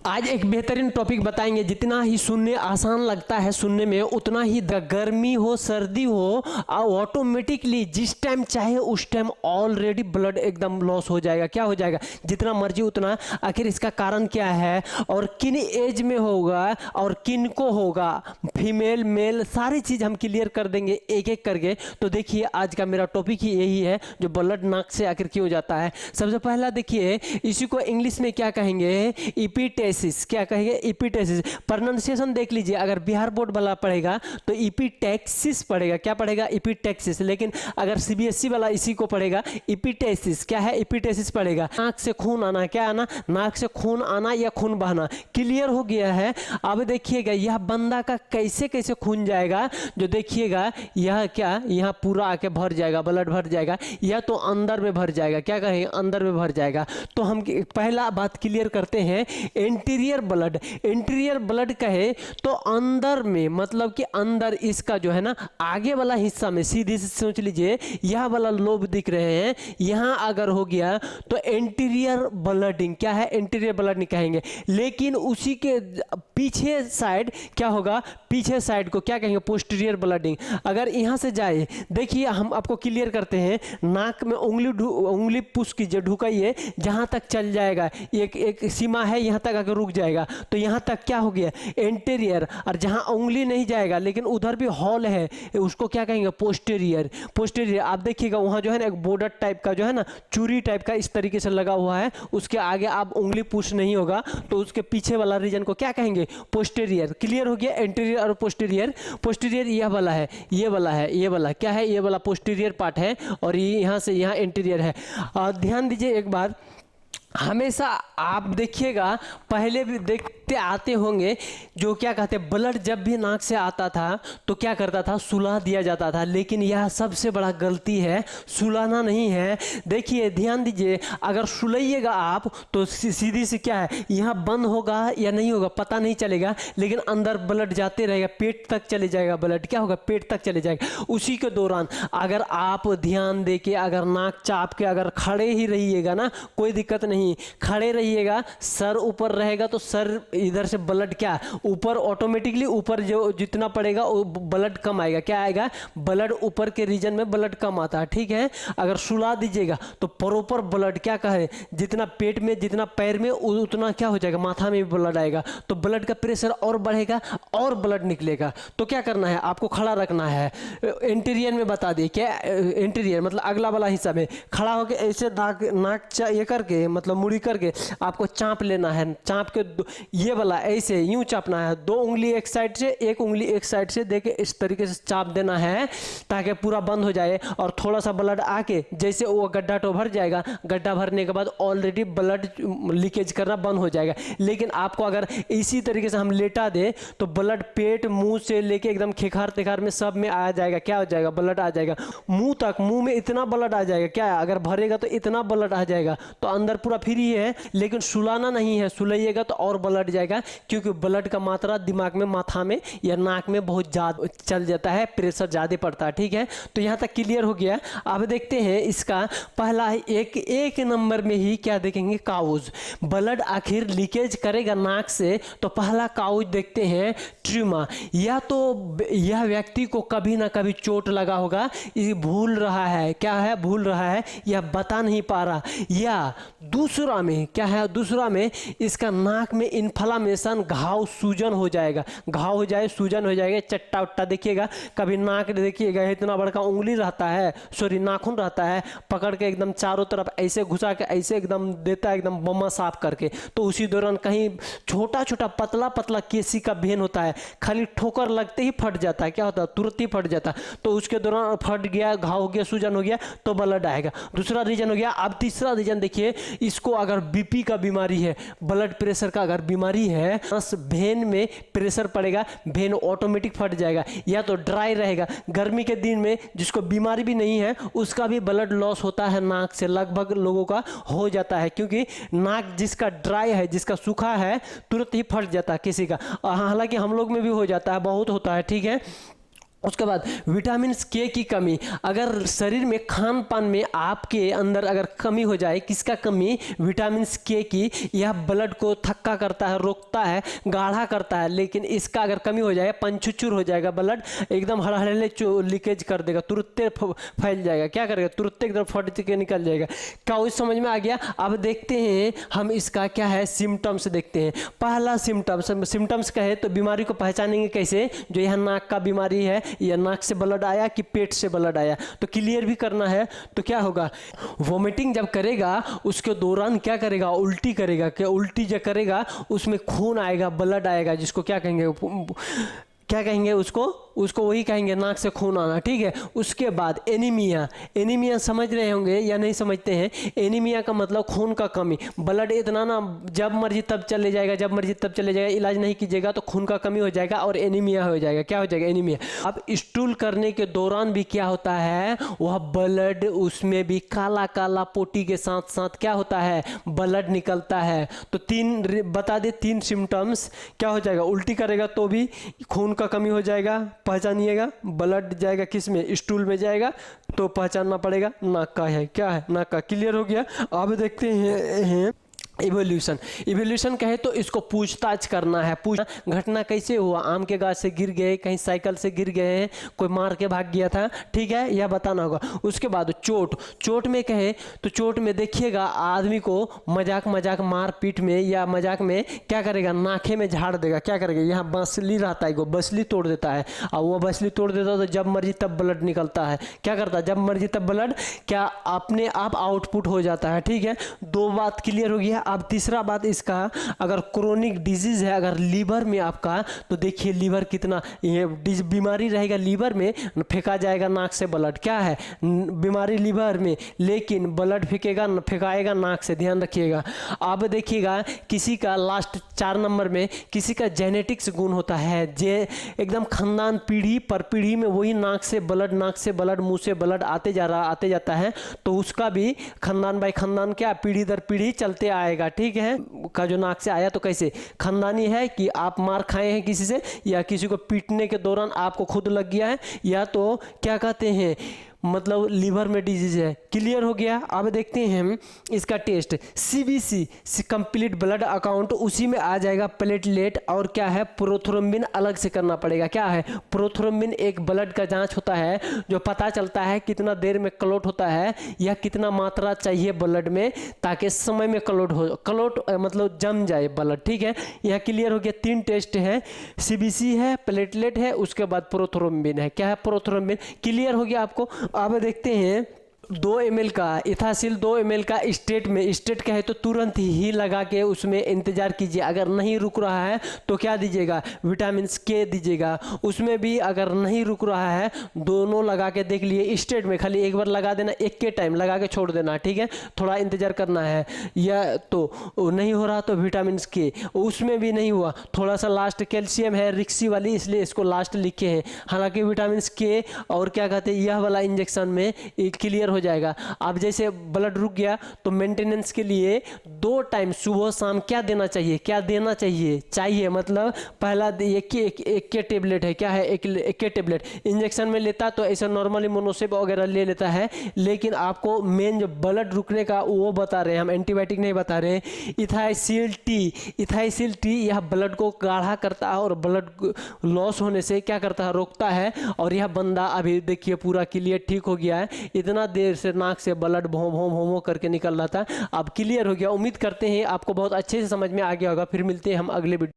आज एक बेहतरीन टॉपिक बताएंगे। जितना ही सुनने आसान लगता है सुनने में, उतना ही गर्मी हो सर्दी हो ऑटोमेटिकली जिस टाइम चाहे उस टाइम ऑलरेडी ब्लड एकदम लॉस हो जाएगा। क्या हो जाएगा? जितना मर्जी उतना। आखिर इसका कारण क्या है और किन एज में होगा और किन को होगा, फीमेल मेल सारी चीज़ हम क्लियर कर देंगे एक एक करके। तो देखिए आज का मेरा टॉपिक ही यही है, जो ब्लड नाक से आखिर क्यों जाता है। सबसे पहला देखिए, इसी को इंग्लिश में क्या कहेंगे? इपिटेसिस। क्या कहेंगे? इपिटेसिस। प्रोनाउंसिएशन देख लीजिए, अगर बिहार बोर्ड वाला पढ़ेगा तो इपिटेक्सिस पढ़ेगा। क्या पढ़ेगा? इपिटेक्सिस। लेकिन अगर सीबीएसई वाला इसी को पढ़ेगा इपिटेसिस। क्या है? इपिटेसिस पढ़ेगा। नाक से खून आना, क्या आना? नाक से खून आना या खून बहना। क्लियर हो गया है। अब देखिएगा यह बंदा का कैसे कैसे खून जाएगा, जो देखिएगा यह क्या, यह पूरा आके भर जाएगा, ब्लड भर जाएगा, या तो अंदर में भर जाएगा। क्या कहें? अंदर में भर जाएगा। तो हम पहला बात क्लियर करते हैं, इंटीरियर ब्लड। इंटीरियर ब्लड कहे तो अंदर में, मतलब कि अंदर इसका जो है ना आगे वाला हिस्सा में, सीधी से सोच लीजिए यह वाला लोब दिख रहे हैं, यहां अगर हो गया तो इंटीरियर ब्लडिंग। क्या है? इंटीरियर ब्लडिंग कहेंगे। लेकिन उसी के पीछे साइड क्या होगा? पीछे साइड को क्या कहेंगे? Posterior blooding. अगर यहां से जाए, देखिए हम आपको क्लियर करते हैं, नाक में उंगली पुश कीजिए, ढुकाइए, जहां तक चल जाएगा एक सीमा है, यहां तक अगर रुक जाएगा तो यहां तक क्या हो गया? इंटीरियर। और जहां उंगली नहीं जाएगा लेकिन उधर भी हॉल है, उसको क्या कहेंगे? पोस्टीरियर। पोस्टीरियर। आप देखिएगा वहां जो है ना एक बॉर्डर टाइप का जो है ना, चूरी टाइप का इस तरीके से लगा हुआ है, उसके आगे आप उंगली पुश नहीं होगा तो उसके पीछे वाला रीजन को क्या कहेंगे? पोस्टीरियर। क्लियर हो गया? इंटीरियर और पोस्टीरियर। पोस्टीरियर यह वाला है, ये वाला है, ये वाला क्या है? ये वाला पोस्टीरियर पार्ट है, और ये यहां से यहां इंटीरियर है। ध्यान दीजिए एक बार, हमेशा आप देखिएगा, पहले भी देखते आते होंगे, जो क्या कहते हैं, ब्लड जब भी नाक से आता था तो क्या करता था? सुला दिया जाता था। लेकिन यह सबसे बड़ा गलती है, सुलाना नहीं है। देखिए ध्यान दीजिए, अगर सुलाइएगा आप तो सीधी से क्या है, यहाँ बंद होगा या नहीं होगा पता नहीं चलेगा, लेकिन अंदर ब्लड जाते रहेगा, पेट तक चले जाएगा ब्लड। क्या होगा? पेट तक चले जाएगा। उसी के दौरान अगर आप ध्यान दे के अगर नाक चाप के अगर खड़े ही रहिएगा ना, कोई दिक्कत नहीं, खड़े रहिएगा, सर ऊपर रहेगा तो सर इधर से ब्लड क्या ऊपर, ऑटोमेटिकली ऊपर जो जितना पड़ेगा वो ब्लड कम आएगा। क्या आएगा? ब्लड ऊपर के रीजन में ब्लड कम आता है। ठीक है। अगर सुला दीजिएगा तो प्रॉपर ब्लड क्या कहे, जितना पेट में जितना पैर में उतना क्या हो जाएगा, माथा में भी ब्लड आएगा, तो ब्लड का प्रेशर और बढ़ेगा और ब्लड निकलेगा। तो क्या करना है? आपको खड़ा रखना है। इंटीरियर में बता दिए, क्या इंटीरियर मतलब अगला वाला हिस्सा में खड़ा होकर ऐसे नाक ये करके, मतलब मुड़ी करके आपको चाप लेना है। चाप के ये वाला ऐसे यूं चापना है, दो उंगली एक साइड से, एक उंगली एक साइड से देके इस तरीके से चाप देना है ताकि पूरा बंद हो जाए। और थोड़ा सा ब्लड आके जैसे वो गड्ढा तो भर जाएगा, गड्ढा भरने के बाद ऑलरेडी ब्लड लीकेज करना बंद हो जाएगा। लेकिन आपको अगर इसी तरीके से हम लेटा दे तो ब्लड पेट मुंह से लेके एकदम खेखार तेखार में सब में आ जाएगा। क्या हो जाएगा? ब्लड आ जाएगा मुंह तक, मुंह में इतना ब्लड आ जाएगा। क्या अगर भरेगा तो इतना ब्लड आ जाएगा, तो अंदर पूरा फ्री है। लेकिन सुलाना नहीं है, सुलाइएगा तो और ब्लड जाएगा, क्योंकि ब्लड का मात्रा दिमाग में, माथा में या नाक में बहुत ज्यादा चल जाता है, प्रेशर ज्यादा पड़ता है। ठीक है। तो यहां तक क्लियर हो गया। अब देखते हैं इसका पहला एक नंबर में ही क्या देखेंगे? काउज। ब्लड आखिर लीकेज करेगा नाक से तो पहला काउज देखते हैं, ट्यूमा। या तो यह व्यक्ति को कभी ना कभी चोट लगा होगा, ये भूल रहा है। क्या है? भूल रहा है या बता नहीं पा रहा। या दूसरा में क्या है? दूसरा में इसका नाक में इन्फ्लामेशन, घाव, सूजन हो जाएगा। घाव हो जाए, सूजन हो जाएगा, चट्टा उट्टा देखिएगा। कभी नाक देखिएगा इतना बड़का उंगली रहता है, सॉरी नाखून रहता है, पकड़ के एकदम चारों तरफ ऐसे घुसा के ऐसे एकदम देता है, एकदम बम्मा साफ करके। तो उसी दौरान कहीं छोटा छोटा पतला पतला केसी का भेन होता है, खाली ठोकर लगते ही फट जाता है। क्या होता है? तुरंत ही फट जाता है। तो उसके दौरान फट गया, घाव हो गया, सूजन हो गया तो ब्लड आएगा। दूसरा रीजन हो गया। अब तीसरा रीजन देखिए, इसको अगर बीपी का बीमारी है, ब्लड प्रेशर का अगर बीमारी है, भेन में प्रेशर पड़ेगा, भेन ऑटोमेटिक फट जाएगा। या तो ड्राई रहेगा, गर्मी के दिन में जिसको बीमारी भी नहीं है उसका भी ब्लड लॉस होता है नाक से, लगभग लोगों का हो जाता है, क्योंकि नाक जिसका ड्राई है, जिसका सूखा है, तुरंत ही फट जाता है किसी का। हालांकि हम लोग में भी हो जाता है, बहुत होता है। ठीक है। उसके बाद विटामिन के की कमी, अगर शरीर में खान पान में आपके अंदर अगर कमी हो जाए, किसका कमी, विटामिन के की, यह ब्लड को थक्का करता है, रोकता है, गाढ़ा करता है। लेकिन इसका अगर कमी हो जाए, पंचुचुर हो जाएगा, ब्लड एकदम हड़हड़े लीकेज कर देगा, तुरंत फैल जाएगा, क्या करेगा, तुरंत एकदम फट के निकल जाएगा। क्या उस समझ में आ गया? अब देखते हैं हम इसका क्या है सिम्टम्स देखते हैं। पहला सिम्टम्स कहे तो बीमारी को पहचानेंगे कैसे, जो यह नाक का बीमारी है, या नाक से ब्लड आया कि पेट से ब्लड आया, तो क्लियर भी करना है। तो क्या होगा, वोमिटिंग जब करेगा उसके दौरान क्या करेगा, उल्टी करेगा, क्या उल्टी जब करेगा उसमें खून आएगा, ब्लड आएगा, जिसको क्या कहेंगे उसको वही कहेंगे नाक से खून आना, ठीक है। उसके बाद एनीमिया समझ रहे होंगे या नहीं समझते हैं? एनीमिया का मतलब खून का कमी, ब्लड इतना ना जब मर्जी तब चले जाएगा, इलाज नहीं कीजिएगा तो खून का कमी हो जाएगा और एनीमिया हो जाएगा। क्या हो जाएगा, एनीमिया। अब स्टूल करने के दौरान भी क्या होता है, वह ब्लड उसमें भी काला काला पोटी के साथ साथ क्या होता है, ब्लड निकलता है। तो बता दे 3 सिम्टम्स, क्या हो जाएगा, उल्टी करेगा तो भी खून का कमी हो जाएगा, पहचानिएगा, ब्लड जाएगा किस में, स्टूल में जाएगा, तो पहचानना पड़ेगा नाक का है, क्या है, नाक का। क्लियर हो गया। अब देखते हैं इवोल्यूशन कहे तो इसको पूछताछ करना है, घटना कैसे हुआ, आम के गाछ से गिर गए, कहीं साइकिल से गिर गए हैं, कोई मार के भाग गया था, ठीक है, यह बताना होगा। उसके बाद चोट में कहे तो चोट में देखिएगा आदमी को मजाक मार पीट में या मजाक में क्या करेगा, नाखे में झाड़ देगा, क्या करेगा, यहाँ बसली रहता है, बसली तोड़ देता है, और वो बसली तोड़ देता है तो जब मर्जी तब ब्लड निकलता है, क्या करता है, जब मर्जी तब ब्लड क्या अपने आप आउटपुट हो जाता है, ठीक है। 2 बात क्लियर हो गया। अब तीसरा बात इसका, अगर क्रोनिक डिजीज है अगर लीवर में आपका, तो देखिए लीवर कितना ये बीमारी रहेगा, लीवर में फेंका जाएगा नाक से ब्लड, क्या है बीमारी लीवर में, लेकिन ब्लड फेंकाएगा नाक से, ध्यान रखिएगा। अब देखिएगा किसी का लास्ट 4 नंबर में किसी का जेनेटिक्स गुण होता है, एकदम खानदान पीढ़ी पर पीढ़ी में वही नाक से ब्लड मुंह से ब्लड आते जाता है, तो उसका भी खानदान बाई खानदान क्या पीढ़ी दर पीढ़ी चलते आएगा, ठीक है। का जो नाक से आया तो कैसे खानदानी है कि आप मार खाए हैं किसी से, या किसी को पीटने के दौरान आपको खुद लग गया है, या तो क्या कहते हैं मतलब लीवर में डिजीज है। क्लियर हो गया। अब देखते हैं हम इसका test, CBC complete blood account, उसी में आ जाएगा प्लेटलेट और क्या है प्रोथ्रोम्बिन, अलग से करना पड़ेगा। क्या है प्रोथ्रोम्बिन, एक ब्लड का जांच होता है जो पता चलता है कितना देर में क्लॉट होता है या कितना मात्रा चाहिए ब्लड में, ताकि समय में क्लॉट मतलब जम जाए ब्लड, ठीक है। यह क्लियर हो गया। 3 टेस्ट है, CBC है, प्लेटलेट है, उसके बाद प्रोथ्रोम्बिन है। क्या है प्रोथ्रोम्बिन, क्लियर हो गया आपको। अब देखते हैं 2 ml का इथासिल, 2 ml का स्टेट कहे तो तुरंत ही लगा के उसमें इंतजार कीजिए। अगर नहीं रुक रहा है तो क्या दीजिएगा, विटामिन के दीजिएगा। उसमें भी अगर नहीं रुक रहा है, दोनों लगा के देख लिए। स्टेट में खाली एक बार लगा देना, एक के टाइम लगा के छोड़ देना, ठीक है, थोड़ा इंतजार करना है। या तो नहीं हो रहा तो विटामिन के, उसमें भी नहीं हुआ, थोड़ा सा लास्ट कैल्शियम है रिक्सी वाली, इसलिए इसको लास्ट लिखे हैं। हालांकि विटामिन के और क्या कहते हैं यह वाला इंजेक्शन में क्लियर हो जाएगा। अब जैसे ब्लड रुक गया तो मेंटेनेंस के लिए 2 टाइम सुबह शाम क्या देना चाहिए, मतलब पहला एक के टेबलेट है, क्या है एक के टेबलेट इंजेक्शन में लेता तो ऐसा नॉर्मली मोनोसेप वगैरह ले लेता है, लेकिन आपको मेन जो ब्लड रुकने का वो बता रहे हैं हम, एंटीबायोटिक नहीं बता रहे हैं। इथाइसिल टी यह ब्लड को गाढ़ा करता है और ब्लड लॉस होने से क्या करता है, रोकता है। और यह बंदा अभी देखिए पूरा क्लियर ठीक हो गया है, इतना देर से नाक से ब्लड भों भों भों करके निकल रहा था, अब क्लियर हो गया। उम्मीद करते हैं आपको बहुत अच्छे से समझ में आ गया होगा। फिर मिलते हैं हम अगले वीडियो।